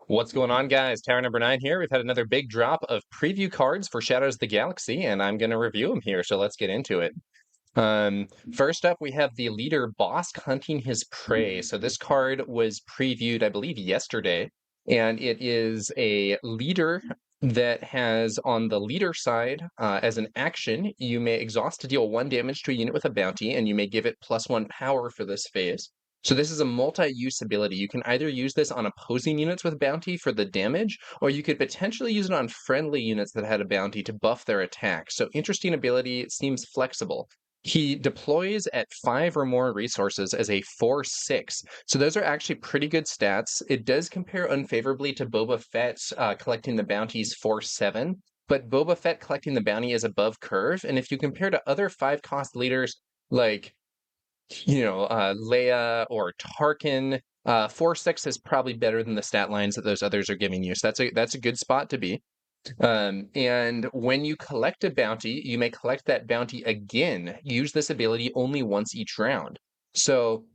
What's going on, guys? Tower number 9 here. We've had another big drop of preview cards for Shadows of the Galaxy, and I'm going to review them here, so let's get into it. First up, we have the leader Bosk hunting his prey. So this card was previewed, I believe, yesterday, and it is a leader that has on the leader side, as an action, you may exhaust to deal 1 damage to a unit with a bounty, and you may give it +1 power for this phase. So this is a multi-use ability. You can either use this on opposing units with bounty for the damage, or you could potentially use it on friendly units that had a bounty to buff their attack. So interesting ability, it seems flexible. He deploys at 5 or more resources as a 4/6. So those are actually pretty good stats. It does compare unfavorably to Boba Fett collecting the bounties 4/7, but Boba Fett collecting the bounty is above curve. And if you compare to other 5-cost leaders like Leia or Tarkin, 4/6 is probably better than the stat lines that those others are giving you. So that's a good spot to be. And when you collect a bounty, you may collect that bounty again. Use this ability only once each round. So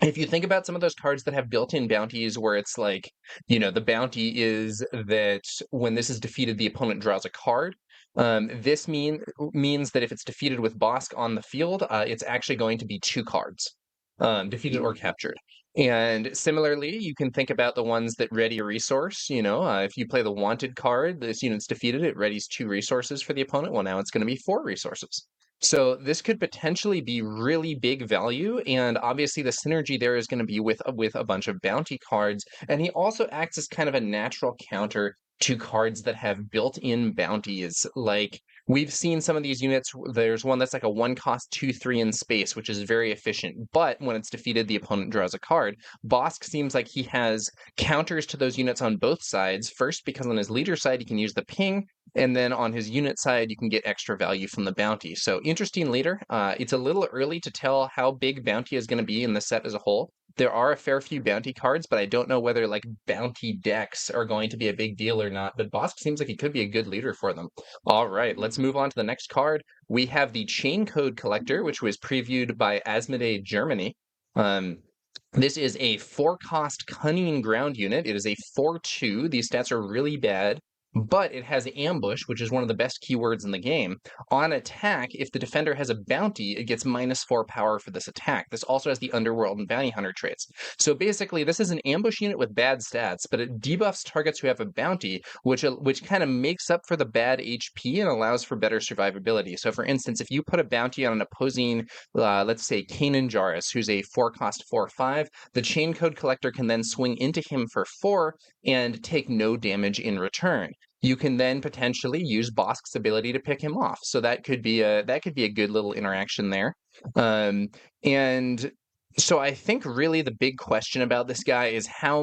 if you think about some of those cards that have built-in bounties where it's like, the bounty is that when this is defeated, the opponent draws a card. This means that if it's defeated with Bosk on the field, it's actually going to be 2 cards, defeated or captured. And similarly, you can think about the ones that ready a resource. If you play the wanted card, this unit's defeated, it readies 2 resources for the opponent. Well, now it's going to be 4 resources. So this could potentially be really big value, and obviously the synergy there is going to be with a bunch of bounty cards, and he also acts as kind of a natural counter to cards that have built-in bounties. Like we've seen some of these units, there's one that's like a 1-cost 2/3 in space, which is very efficient, but when it's defeated, the opponent draws a card. Bosk seems like he has counters to those units on both sides. First, because on his leader side, he can use the ping, and then on his unit side, you can get extra value from the bounty. So interesting leader. It's a little early to tell how big bounty is going to be in the set as a whole. There are a fair few bounty cards, but I don't know whether like bounty decks are going to be a big deal or not. But Bosk seems like he could be a good leader for them. All right, let's move on to the next card. We have the Chain Code Collector, which was previewed by Asmodee Germany. This is a 4-cost Cunning Ground unit. It is a 4/2. These stats are really bad, but it has ambush, which is one of the best keywords in the game. On attack, if the defender has a bounty, it gets -4 power for this attack. This also has the Underworld and Bounty Hunter traits. So basically, this is an ambush unit with bad stats, but it debuffs targets who have a bounty, which kind of makes up for the bad HP and allows for better survivability. So for instance, if you put a bounty on an opposing, let's say Kanan Jarrus, who's a 4-cost 4/5, the Chain Code Collector can then swing into him for 4 and take no damage in return. You can then potentially use Bosk's ability to pick him off. So that could be a good little interaction there. And so I think really the big question about this guy is how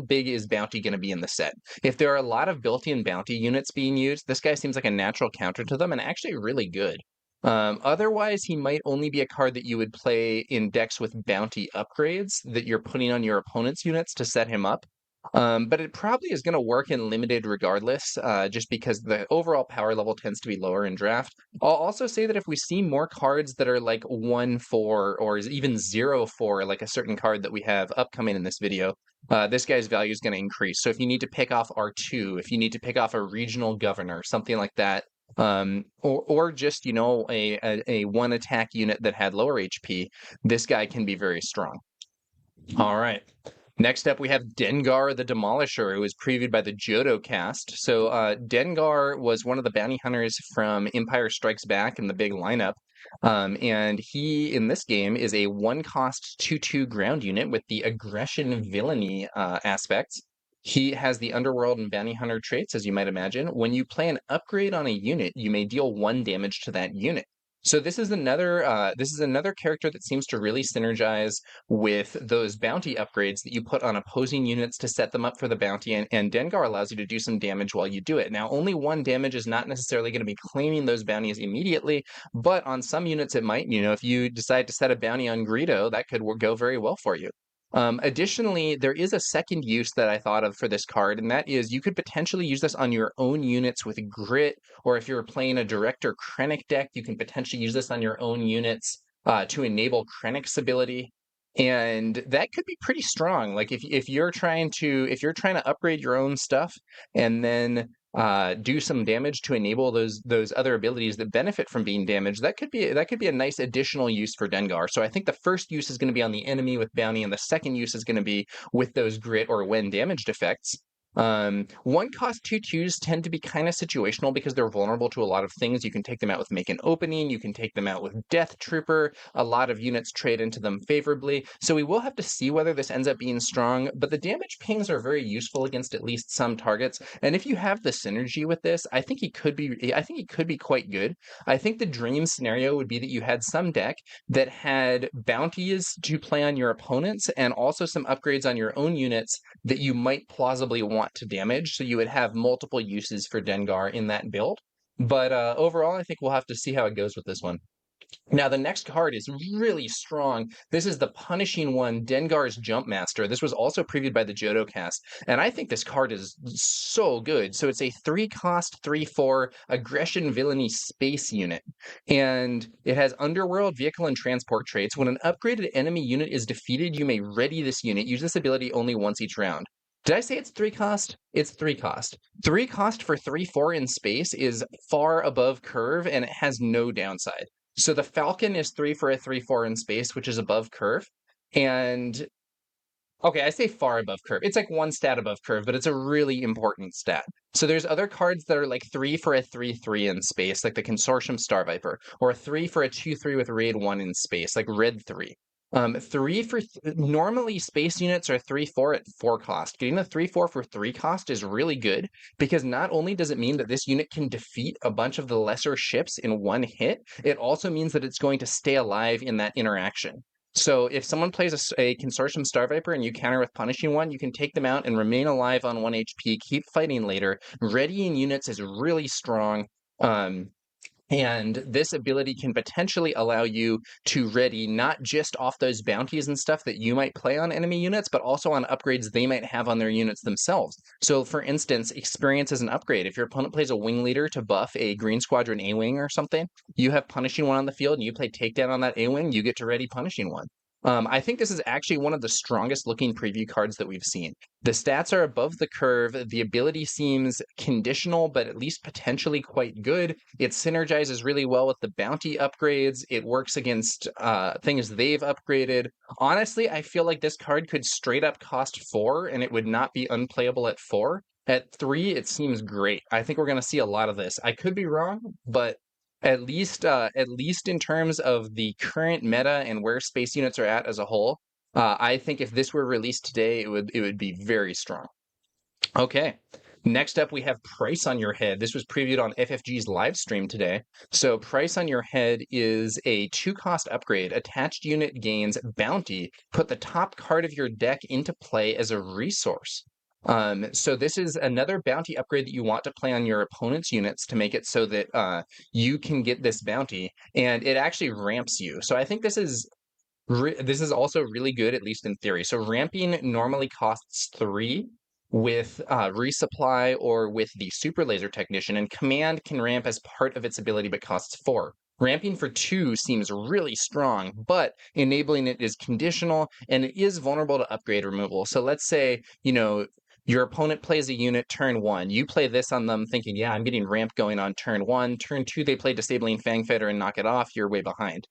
big is bounty going to be in the set? If there are a lot of built-in bounty units being used, this guy seems like a natural counter to them and actually really good. Otherwise, he might only be a card that you would play in decks with bounty upgrades that you're putting on your opponent's units to set him up. But it probably is going to work in limited regardless, just because the overall power level tends to be lower in draft. I'll also say that if we see more cards that are like 1/4 or is even 0/4, like a certain card that we have upcoming in this video, this guy's value is going to increase. So if you need to pick off R2, if you need to pick off a regional governor, something like that, or just a 1 attack unit that had lower HP, this guy can be very strong. All right. Next up, we have Dengar the Demolisher, who was previewed by the Johto cast. So Dengar was one of the bounty hunters from Empire Strikes Back in the big lineup. And he, in this game, is a 1-cost 2/2 ground unit with the aggression villainy aspects. He has the Underworld and Bounty Hunter traits, as you might imagine. When you play an upgrade on a unit, you may deal 1 damage to that unit. So this is another character that seems to really synergize with those bounty upgrades that you put on opposing units to set them up for the bounty, and Dengar allows you to do some damage while you do it. Now, only 1 damage is not necessarily going to be claiming those bounties immediately, but on some units it might. If you decide to set a bounty on Greedo, that could go very well for you. Additionally, there is a second use that I thought of for this card, and that is you could potentially use this on your own units with Grit, or if you're playing a Director Krennic deck, you can potentially use this on your own units to enable Krennic's ability. And that could be pretty strong. Like if you're trying to upgrade your own stuff and then do some damage to enable those other abilities that benefit from being damaged, that could be a nice additional use for Dengar. So I think the first use is going to be on the enemy with bounty, and the second use is going to be with those grit or when damaged effects. One cost 2/2s tend to be kind of situational because they're vulnerable to a lot of things. You can take them out with Make an Opening, you can take them out with Death Trooper. A lot of units trade into them favorably. So we will have to see whether this ends up being strong, but the damage pings are very useful against at least some targets. And if you have the synergy with this, I think he could be quite good. I think the dream scenario would be that you had some deck that had bounties to play on your opponents and also some upgrades on your own units that you might plausibly want to damage. So you would have multiple uses for Dengar in that build. But overall, I think we'll have to see how it goes with this one. Now, the next card is really strong. This is the Punishing One, Dengar's Jumpmaster. This was also previewed by the Johto cast, and I think this card is so good. So it's a 3-cost, 3/4 aggression villainy space unit, and it has Underworld, Vehicle, and Transport traits. When an upgraded enemy unit is defeated, you may ready this unit. Use this ability only once each round. Did I say it's 3-cost? It's 3-cost. 3-cost for 3/4 in space is far above curve, and it has no downside. So the Falcon is 3 for a 3/4 in space, which is above curve. And okay, I say far above curve. It's like one stat above curve, but it's a really important stat. So there's other cards that are like 3 for a 3/3 in space, like the Consortium Star Viper, or 3 for a 2/3 with Raid 1 in space, like Red 3. Normally space units are 3/4 at 4 cost. Getting a 3/4 for 3 cost is really good because not only does it mean that this unit can defeat a bunch of the lesser ships in one hit, it also means that it's going to stay alive in that interaction. So if someone plays a Consortium Star Viper and you counter with Punishing One, you can take them out and remain alive on 1 HP, keep fighting later. Readying units is really strong. And this ability can potentially allow you to ready not just off those bounties and stuff that you might play on enemy units, but also on upgrades they might have on their units themselves. So for instance, experience is an upgrade. If your opponent plays a wing leader to buff a Green Squadron A-Wing or something, you have Punishing One on the field and you play takedown on that A-Wing, you get to ready Punishing One. I think this is actually one of the strongest looking preview cards that we've seen. The stats are above the curve. The ability seems conditional, but at least potentially quite good. It synergizes really well with the bounty upgrades. It works against things they've upgraded. Honestly, I feel like this card could straight up cost 4 and it would not be unplayable at 4. At 3, it seems great. I think we're going to see a lot of this. I could be wrong, but at least in terms of the current meta and where space units are at as a whole, I think if this were released today, it would be very strong. Okay. Next up, we have Price on Your Head. This was previewed on FFG's live stream today. So Price on Your Head is a 2-cost upgrade. Attached unit gains bounty. Put the top card of your deck into play as a resource. So this is another bounty upgrade that you want to play on your opponent's units to make it so that you can get this bounty, and it actually ramps you. So I think this is also really good, at least in theory. So ramping normally costs 3 with resupply or with the Super Laser Technician, and Command can ramp as part of its ability but costs 4. Ramping for 2 seems really strong, but enabling it is conditional and it is vulnerable to upgrade removal. So let's say, your opponent plays a unit turn 1. You play this on them thinking, yeah, I'm getting ramp going on turn 1. Turn 2, they play Disabling Fangfighter and knock it off. You're way behind.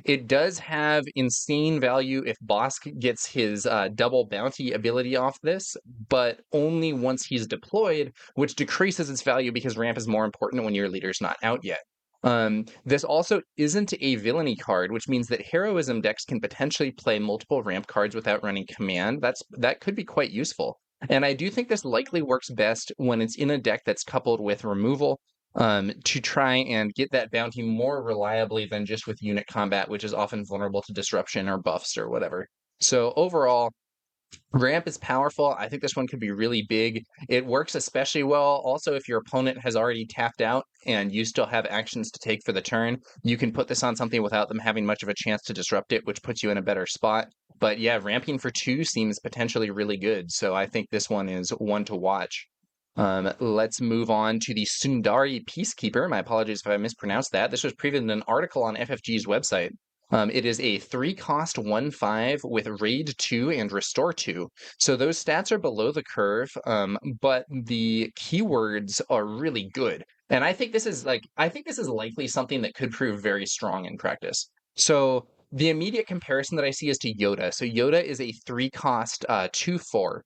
It does have insane value if Bosk gets his double bounty ability off this, but only once he's deployed, which decreases its value because ramp is more important when your leader's not out yet. This also isn't a villainy card, which means that heroism decks can potentially play multiple ramp cards without running command. That could be quite useful. And I do think this likely works best when it's in a deck that's coupled with removal, to try and get that bounty more reliably than just with unit combat, which is often vulnerable to disruption or buffs or whatever. So overall, ramp is powerful. I think this one could be really big. It works especially well also if your opponent has already tapped out and you still have actions to take for the turn. You can put this on something without them having much of a chance to disrupt it, which puts you in a better spot. But yeah, ramping for 2 seems potentially really good. So I think this one is one to watch. Let's move on to the Sendari Peacekeeper. My apologies if I mispronounced that. This was previewed in an article on FFG's website. It is a 3-cost 1/5 with Raid 2 and Restore 2. So those stats are below the curve, but the keywords are really good. And I think this is likely something that could prove very strong in practice. So the immediate comparison that I see is to Yoda. So Yoda is a 3-cost 2/4,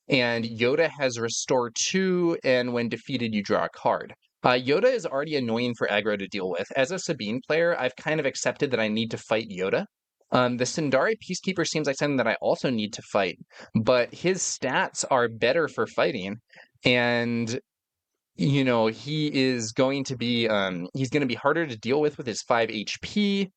and Yoda has Restore 2, and when defeated, you draw a card. Yoda is already annoying for aggro to deal with. As a Sabine player, I've kind of accepted that I need to fight Yoda. The Sendari Peacekeeper seems like something that I also need to fight, but his stats are better for fighting, and he is going to be he's going to be harder to deal with his 5 HP.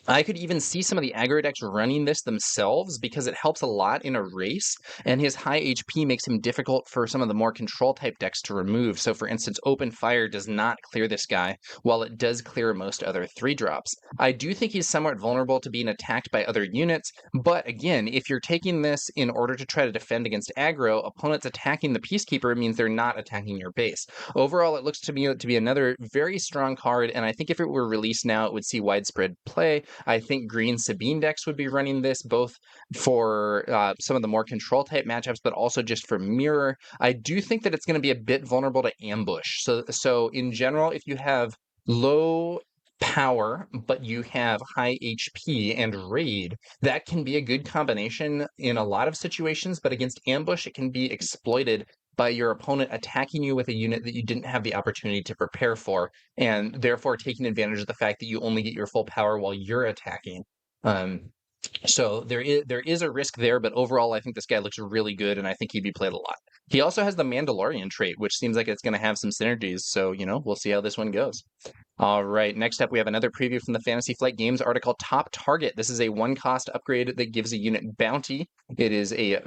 I could even see some of the aggro decks running this themselves because it helps a lot in a race, and his high HP makes him difficult for some of the more control type decks to remove. So, for instance, Open Fire does not clear this guy, while it does clear most other 3-drops. I do think he's somewhat vulnerable to being attacked by other units, but again, if you're taking this in order to try to defend against aggro, opponents attacking the Peacekeeper means they're not attacking your base. Overall, it looks to me to be another very strong card, and I think if it were released now, it would see widespread play. I think green Sabine decks would be running this both for some of the more control type matchups, but also just for mirror. I do think that it's going to be a bit vulnerable to ambush. So in general, if you have low power, but you have high HP and raid, that can be a good combination in a lot of situations, but against ambush, it can be exploited by your opponent attacking you with a unit that you didn't have the opportunity to prepare for, and therefore taking advantage of the fact that you only get your full power while you're attacking. So there is a risk there, but overall, I think this guy looks really good, and I think he'd be played a lot. He also has the Mandalorian trait, which seems like it's going to have some synergies. So we'll see how this one goes. All right, next up, we have another preview from the Fantasy Flight Games article, Top Target. This is a 1-cost upgrade that gives a unit bounty. It is a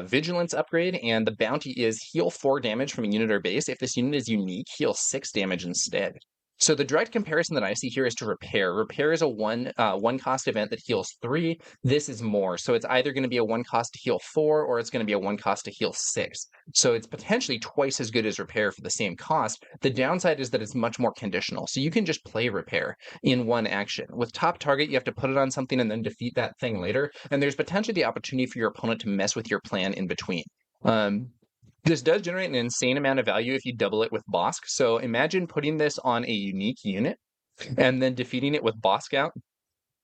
vigilance upgrade, and the bounty is heal 4 damage from a unit or base. If this unit is unique, heal 6 damage instead. So the direct comparison that I see here is to Repair. Repair is a one-cost event that heals 3. This is more. So it's either going to be a 1-cost to heal 4, or it's going to be a 1-cost to heal 6. So it's potentially twice as good as Repair for the same cost. The downside is that it's much more conditional. So you can just play Repair in one action. With Top Target, you have to put it on something and then defeat that thing later. And there's potentially the opportunity for your opponent to mess with your plan in between. This does generate an insane amount of value if you double it with Bosk. So imagine putting this on a unique unit and then defeating it with Bosk out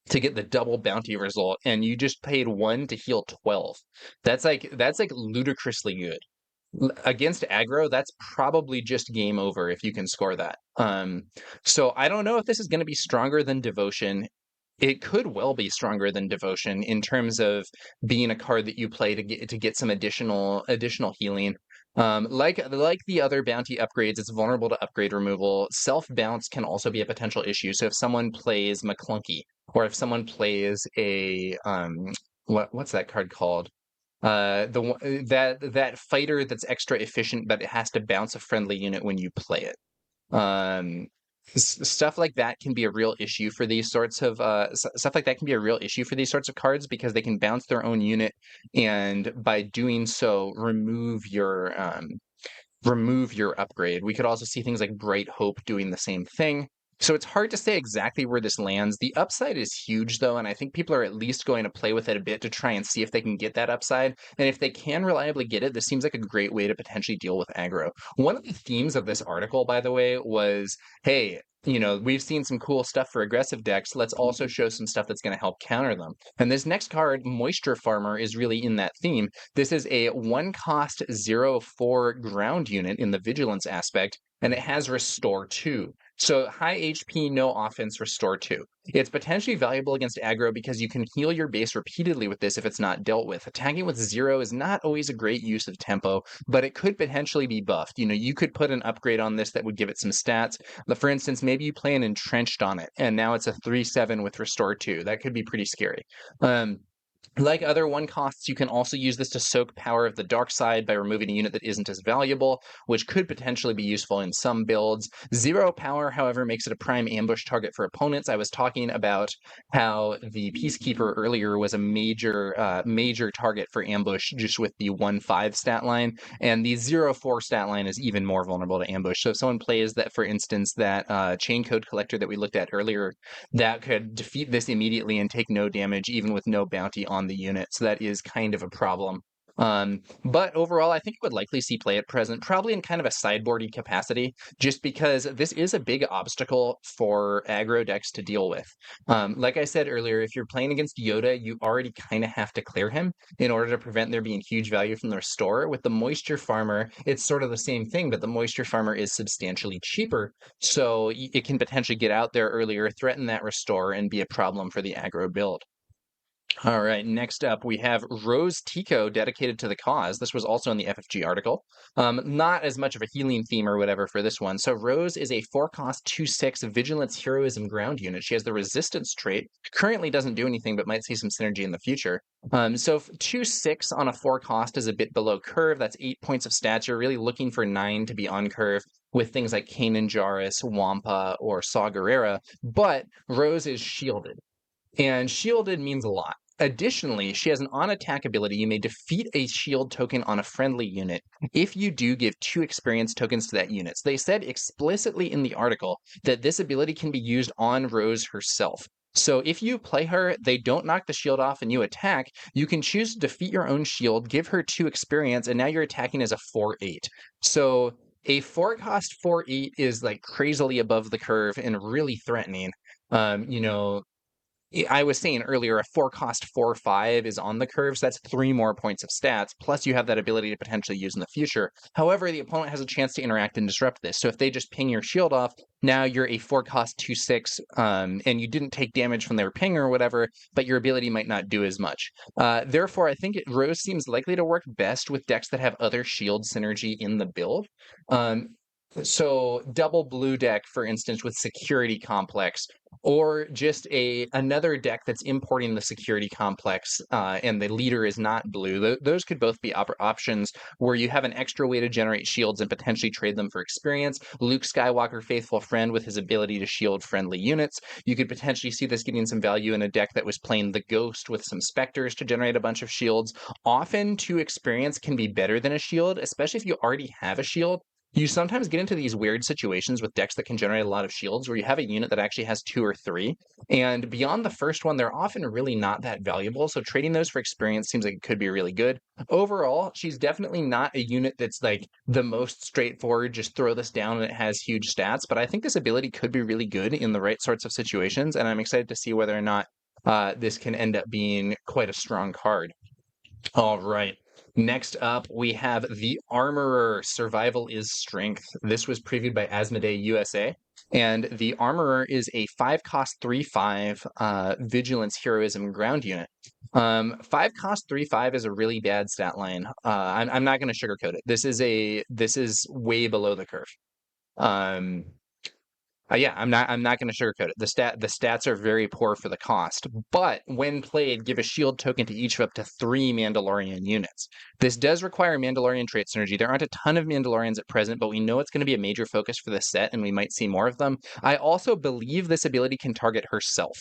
to get the double bounty result, and you just paid 1 to heal 12. That's like ludicrously good. Against aggro, that's probably just game over if you can score that. So I don't know if this is going to be stronger than Devotion. It could well be stronger than Devotion in terms of being a card that you play to get some additional healing. Like the other bounty upgrades, it's vulnerable to upgrade removal. Self bounce can also be a potential issue. So if someone plays McClunky, or if someone plays a what's that card called? That fighter that's extra efficient, but it has to bounce a friendly unit when you play it. Stuff like that can be a real issue for these sorts of cards because they can bounce their own unit, and by doing so remove your upgrade. We could also see things like Bright Hope doing the same thing. So it's hard to say exactly where this lands. The upside is huge, though, and I think people are at least going to play with it a bit to try and see if they can get that upside. And if they can reliably get it, this seems like a great way to potentially deal with aggro. One of the themes of this article, by the way, was, hey, we've seen some cool stuff for aggressive decks. Let's also show some stuff that's going to help counter them. And this next card, Moisture Farmer, is really in that theme. This is a 1-cost 0/4 ground unit in the vigilance aspect, and it has Restore 2. So high HP, no offense, Restore 2. It's potentially valuable against aggro because you can heal your base repeatedly with this if it's not dealt with. Attacking with 0 is not always a great use of tempo, but it could potentially be buffed. You could put an upgrade on this that would give it some stats. For instance, maybe you play an Entrenched on it, and now it's a 3/7 with Restore 2. That could be pretty scary. Like other one costs, you can also use this to soak power of the dark side by removing a unit that isn't as valuable, which could potentially be useful in some builds. Zero power, however, makes it a prime ambush target for opponents. I was talking about how the Peacekeeper earlier was a major target for ambush just with the 1-5 stat line, and the 0-4 stat line is even more vulnerable to ambush. So if someone plays that, for instance, that chain code collector that we looked at earlier, that could defeat this immediately and take no damage even with no bounty on the unit. So that is kind of a problem. But overall, I think it would likely see play at present, probably in kind of a sideboardy capacity, just because this is a big obstacle for aggro decks to deal with. Like I said earlier, if you're playing against Yoda, you already kind of have to clear him in order to prevent there being huge value from the restore. With the Moisture Farmer, it's sort of the same thing, but the Moisture Farmer is substantially cheaper, so it can potentially get out there earlier, threaten that restore, and be a problem for the aggro build. All right, next up we have Rose Tico, dedicated to the cause. This was also in the FFG article. Not as much of a healing theme or whatever for this one. So Rose is a 4-cost 2/6 Vigilance Heroism ground unit. She has the Resistance trait. Currently doesn't do anything, but might see some synergy in the future. So 2/6 on a 4-cost is a bit below curve. That's 8 points of stats. You're really looking for 9 to be on curve with things like Kanan Jarrus, Wampa, or Saw Gerrera. But Rose is shielded, and shielded means a lot. Additionally, she has an on-attack ability. You may defeat a shield token on a friendly unit. If you do, give 2 experience tokens to that unit. So they said explicitly in the article that this ability can be used on Rose herself. So if you play her, they don't knock the shield off and you attack, you can choose to defeat your own shield, give her 2 experience, and now you're attacking as a 4/8. So a 4-cost 4/8 is like crazily above the curve and really threatening. You know, I was saying earlier, a 4-cost 4/5 is on the curve, so that's 3 more points of stats, plus you have that ability to potentially use in the future. However, the opponent has a chance to interact and disrupt this. So if they just ping your shield off, now you're a 4-cost 2/6, and you didn't take damage from their ping or whatever, but your ability might not do as much. Therefore, I think Rose seems likely to work best with decks that have other shield synergy in the build. So double blue deck, for instance, with Security Complex, or just another deck that's importing the Security Complex, and the leader is not blue. Those could both be options where you have an extra way to generate shields and potentially trade them for experience. Luke Skywalker, Faithful Friend, with his ability to shield friendly units. You could potentially see this getting some value in a deck that was playing the Ghost with some Specters to generate a bunch of shields. Often 2 experience can be better than a shield, especially if you already have a shield. You sometimes get into these weird situations with decks that can generate a lot of shields where you have a unit that actually has 2 or 3, and beyond the first one, they're often really not that valuable, so trading those for experience seems like it could be really good. Overall, she's definitely not a unit that's like the most straightforward, just throw this down and it has huge stats, but I think this ability could be really good in the right sorts of situations, and I'm excited to see whether or not this can end up being quite a strong card. All right. Next up, we have the Armorer. Survival is Strength. This was previewed by Asmodee USA. And the Armorer is a 5-cost 3/5 Vigilance Heroism ground unit. 5-cost 3/5 is a really bad stat line. I'm not going to sugarcoat it. This is way below the curve. Yeah, I'm not going to sugarcoat it. The stats are very poor for the cost, but when played, give a shield token to each of up to 3 Mandalorian units. This does require Mandalorian trait synergy. There aren't a ton of Mandalorians at present, but we know it's going to be a major focus for this set, and we might see more of them. I also believe this ability can target herself.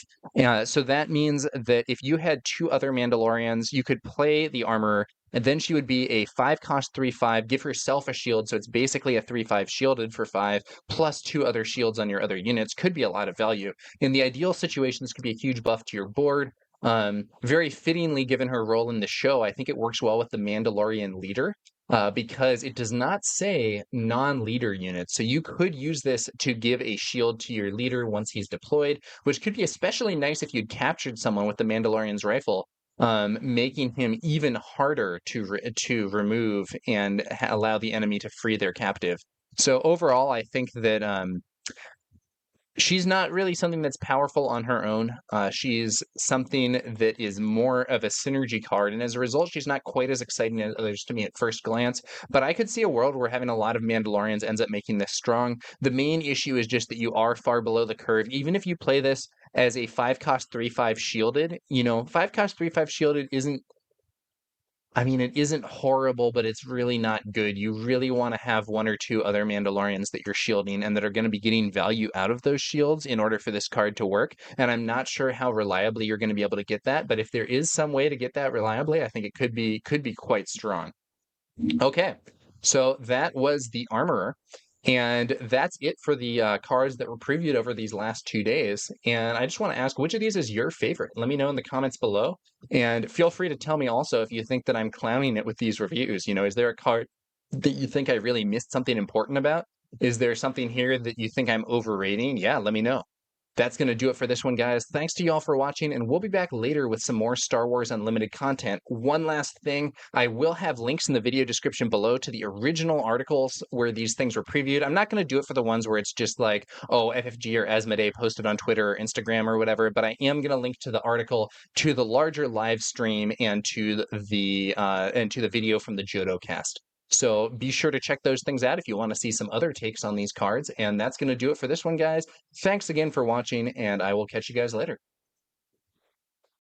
So that means that if you had 2 other Mandalorians, you could play the Armorer, and then she would be a 5-cost 3/5, give herself a shield, so it's basically a 3/5 shielded for 5, plus 2 other shields on your other units. Could be a lot of value. In the ideal situation, this could be a huge buff to your board. Very fittingly, given her role in the show, I think it works well with the Mandalorian leader, because it does not say non-leader units. So you could use this to give a shield to your leader once he's deployed, which could be especially nice if you'd captured someone with the Mandalorian's rifle, making him even harder to remove and allow the enemy to free their captive. So overall, I think that she's not really something that's powerful on her own. She's something that is more of a synergy card, and as a result, she's not quite as exciting as others to me at first glance. But I could see a world where having a lot of Mandalorians ends up making this strong. The main issue is just that you are far below the curve. Even if you play this as a 5-cost 3/5 shielded. 5-cost 3/5 shielded isn't, I mean, it isn't horrible, but it's really not good. You really want to have one or two other Mandalorians that you're shielding and that are going to be getting value out of those shields in order for this card to work. And I'm not sure how reliably you're going to be able to get that, but if there is some way to get that reliably, I think it could be quite strong. Okay, so that was the Armorer, and that's it for the cards that were previewed over these last 2 days. And I just want to ask, which of these is your favorite? Let me know in the comments below, and feel free to tell me also if you think that I'm clowning it with these reviews. Is there a card that you think I really missed something important about? Is there something here that you think I'm overrating? Yeah, let me know. That's going to do it for this one, guys. Thanks to y'all for watching, and we'll be back later with some more Star Wars Unlimited content. One last thing, I will have links in the video description below to the original articles where these things were previewed. I'm not going to do it for the ones where it's just like, oh, FFG or Asmodee posted on Twitter or Instagram or whatever, but I am going to link to the article, to the larger live stream, and to the video from the Johto cast. So be sure to check those things out if you want to see some other takes on these cards. And that's going to do it for this one, guys. Thanks again for watching, and I will catch you guys later.